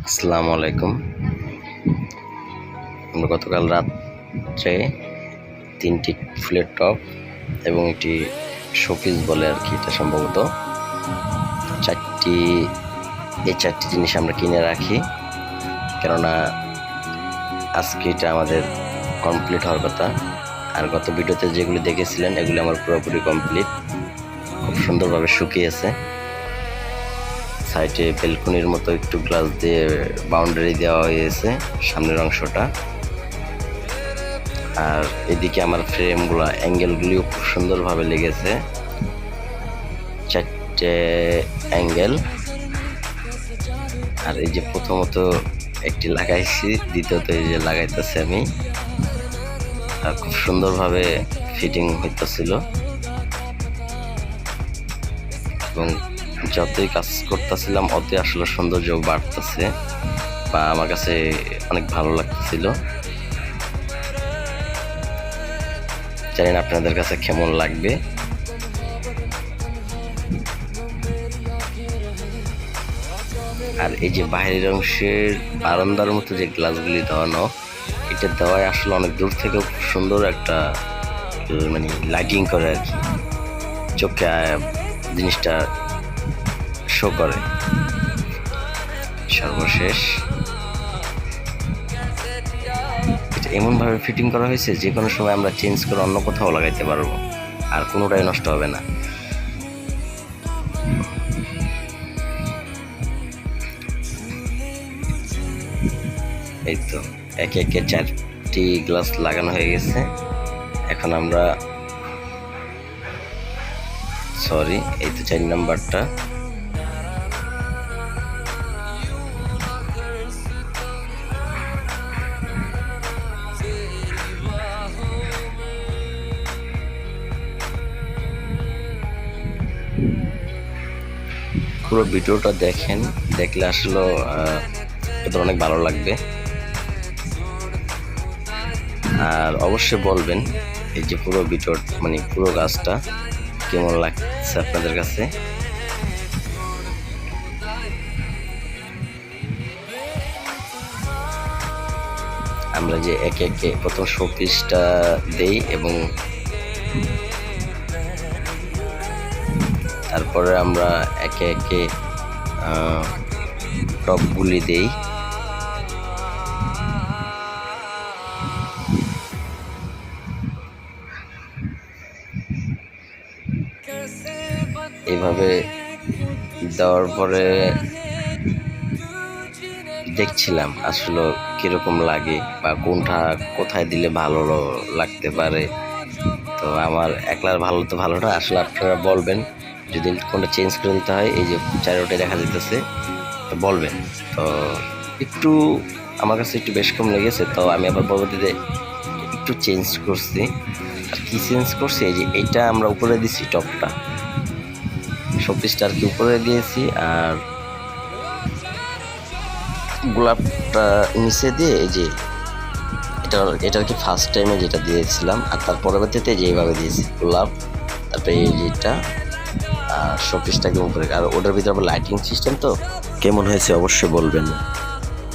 আসসালামু আলাইকুম। আমরা গতকাল রাত্রে 3টি ফুলের টব এবং একটি শোপিস বলে আর কি, এটা সম্ভবত 4টি। এই 4টি জিনিস আমরা কিনে রাখি, কেননা আজকে এটা আমাদের কমপ্লিট হওয়ার কথা। আর গত ভিডিওতে যেগুলি দেখেছিলেন এগুলি আমার পুরোপুরি কমপ্লিট, খুব সুন্দরভাবে শুকিয়েছে। সাইডে বেলকনির মতো একটু গ্লাস দিয়ে বাউন্ডারি দেওয়া হয়েছে সামনের অংশটা। আর এদিকে আমার ফ্রেমগুলো অ্যাঙ্গেলগুলিও খুব সুন্দরভাবে লেগেছে, 4টে অ্যাঙ্গেল। আর এই যে প্রথমত একটি লাগাইছি, দ্বিতীয়ত এই যে লাগাইতেছি আমি, আর খুব সুন্দরভাবে ফিটিং হইতেছিল। এবং যতই কাজ করতেছিলাম অতই আসলে সৌন্দর্য বাড়তেছে, বা আমার কাছে অনেক ভালো লাগতেছিল। জানি না আপনাদের কাছে কেমন লাগবে। আর এই যে বাইরের অংশের বারান্দার মতো যে গ্লাসগুলি দেওয়ানো, এটা দেওয়ায় আসলে অনেক দূর থেকে খুব সুন্দর একটা মানে লাইটিং করে আর কি, চোখে জিনিসটা শো করে। সর্বশেষ এটা এমনভাবে ফিটিং করা হয়েছে যে কোনো সময় আমরা চেঞ্জ করে অন্য কোথাও লাগাইতে পারবো, আর কোনোটাই নষ্ট হবে না। এই তো একে একে 4টি গ্লাস লাগানো হয়ে গেছে। এখন আমরা এই তো 4 নাম্বারটা। পুরো ভিডিওটা দেখেন, দেখলে আসলে এটা অনেক ভালো লাগবে। আর অবশ্যই বলবেন এই যে পুরো ভিডিও মানে পুরো গাছটা কেমন লাগছে আপনাদের কাছে। আমরা যে একে একে প্রথম শোপিসটা দেই এবং তারপরে আমরা একে একে টপগুলি দেই। এইভাবে দেওয়ার পরে দেখছিলাম আসলে কিরকম লাগে বা কোনটা কোথায় দিলে ভালো লাগতে পারে। তো আমার একলার ভালো তো ভালো না, আসলে আপনারা বলবেন যদি কোনটা চেঞ্জ করে দিতে হয়। এই যে 4টায় দেখা যেতেছে, তো বলবেন। তো একটু আমার কাছে একটু বেশ কম লেগেছে, তো আমি আবার পরবর্তীতে একটু চেঞ্জ করছি। আর কি চেঞ্জ করছি, এই যে এইটা আমরা উপরে দিছি, টপটা শোপিসটা আর কি উপরে দিয়েছি, আর গোলাপটা নিচে দিয়ে এই যে এটা আর কি ফার্স্ট টাইমে যেটা দিয়েছিলাম, আর তার পরবর্তীতে যেভাবে দিয়েছি গোলাপ, তারপরে এই যেটা আর শোপিসটাকে উপরে। আর ওটার ভিতরে আবার লাইটিং সিস্টেম, তো কেমন হয়েছে অবশ্যই বলবেন।